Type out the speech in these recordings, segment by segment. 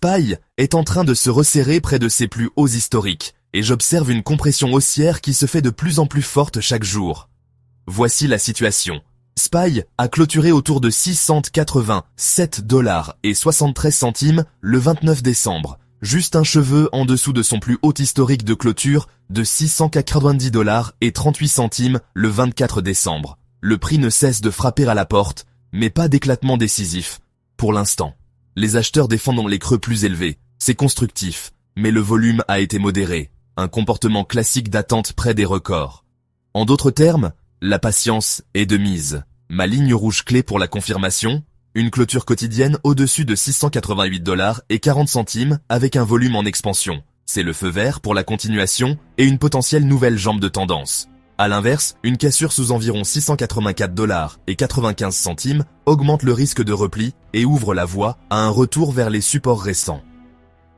SPY est en train de se resserrer près de ses plus hauts historiques, et j'observe une compression haussière qui se fait de plus en plus forte chaque jour. Voici la situation. SPY a clôturé autour de 687 $ et 73 centimes le 29 décembre, juste un cheveu en dessous de son plus haut historique de clôture de 690 $ et 38 centimes le 24 décembre. Le prix ne cesse de frapper à la porte, mais pas d'éclatement décisif, pour l'instant. Les acheteurs défendent les creux plus élevés, c'est constructif, mais le volume a été modéré, un comportement classique d'attente près des records. En d'autres termes, la patience est de mise. Ma ligne rouge clé pour la confirmation, une clôture quotidienne au-dessus de 688 $ et 40 centimes avec un volume en expansion. C'est le feu vert pour la continuation et une potentielle nouvelle jambe de tendance. À l'inverse, une cassure sous environ 684 $ et 95 centimes augmente le risque de repli et ouvre la voie à un retour vers les supports récents.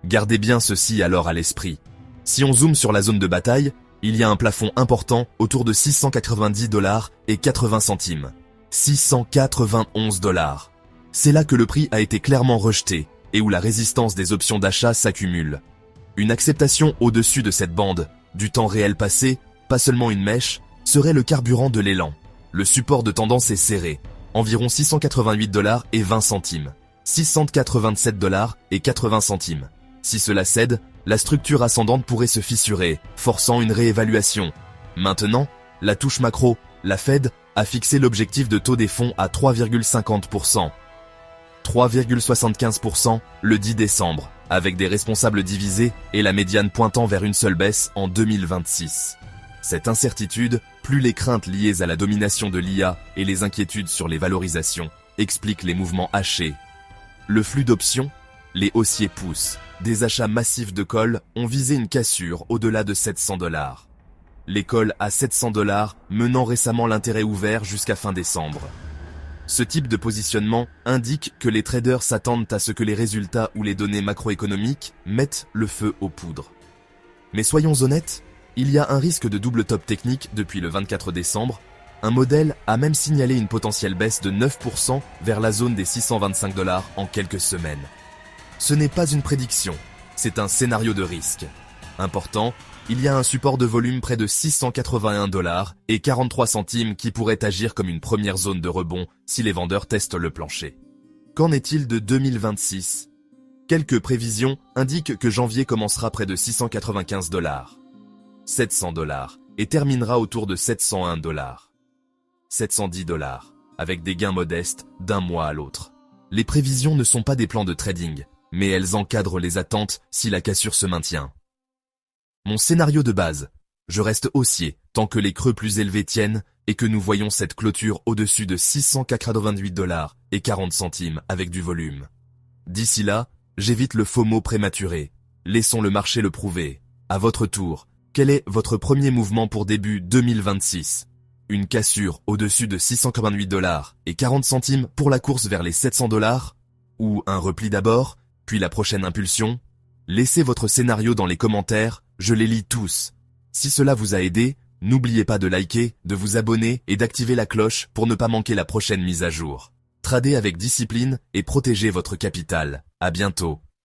Gardez bien ceci alors à l'esprit. Si on zoome sur la zone de bataille, il y a un plafond important autour de 690 $ et 80 centimes. 691 $. C'est là que le prix a été clairement rejeté et où la résistance des options d'achat s'accumule. Une acceptation au-dessus de cette bande, du temps réel passé, pas seulement une mèche, serait le carburant de l'élan. Le support de tendance est serré, environ 688 $ et 20 centimes, 687 $ et 80 centimes. Si cela cède, la structure ascendante pourrait se fissurer, forçant une réévaluation. Maintenant, la touche macro, la Fed, a fixé l'objectif de taux des fonds à 3,50%. 3,75% le 10 décembre, avec des responsables divisés et la médiane pointant vers une seule baisse en 2026. Cette incertitude, plus les craintes liées à la domination de l'IA et les inquiétudes sur les valorisations, expliquent les mouvements hachés. Le flux d'options, les haussiers poussent. Des achats massifs de call ont visé une cassure au-delà de 700 $. Les calls à 700 $ menant récemment l'intérêt ouvert jusqu'à fin décembre. Ce type de positionnement indique que les traders s'attendent à ce que les résultats ou les données macroéconomiques mettent le feu aux poudres. Mais soyons honnêtes, il y a un risque de double top technique depuis le 24 décembre. Un modèle a même signalé une potentielle baisse de 9% vers la zone des 625 $ en quelques semaines. Ce n'est pas une prédiction, c'est un scénario de risque. Important, il y a un support de volume près de 681 $ et 43 centimes qui pourrait agir comme une première zone de rebond si les vendeurs testent le plancher. Qu'en est-il de 2026 ? Quelques prévisions indiquent que janvier commencera près de 695 $, 700 $ et terminera autour de 701 $, 710 $, avec des gains modestes d'un mois à l'autre. Les prévisions ne sont pas des plans de trading, mais elles encadrent les attentes si la cassure se maintient. Mon scénario de base, je reste haussier tant que les creux plus élevés tiennent et que nous voyons cette clôture au-dessus de 688 $ et 40 centimes avec du volume. D'ici là, j'évite le FOMO prématuré. Laissons le marché le prouver. À votre tour, quel est votre premier mouvement pour début 2026 ? Une cassure au-dessus de 688 $ et 40 centimes pour la course vers les 700 $? Ou un repli d'abord, puis la prochaine impulsion ? Laissez votre scénario dans les commentaires, je les lis tous. Si cela vous a aidé, n'oubliez pas de liker, de vous abonner et d'activer la cloche pour ne pas manquer la prochaine mise à jour. Tradez avec discipline et protégez votre capital. À bientôt.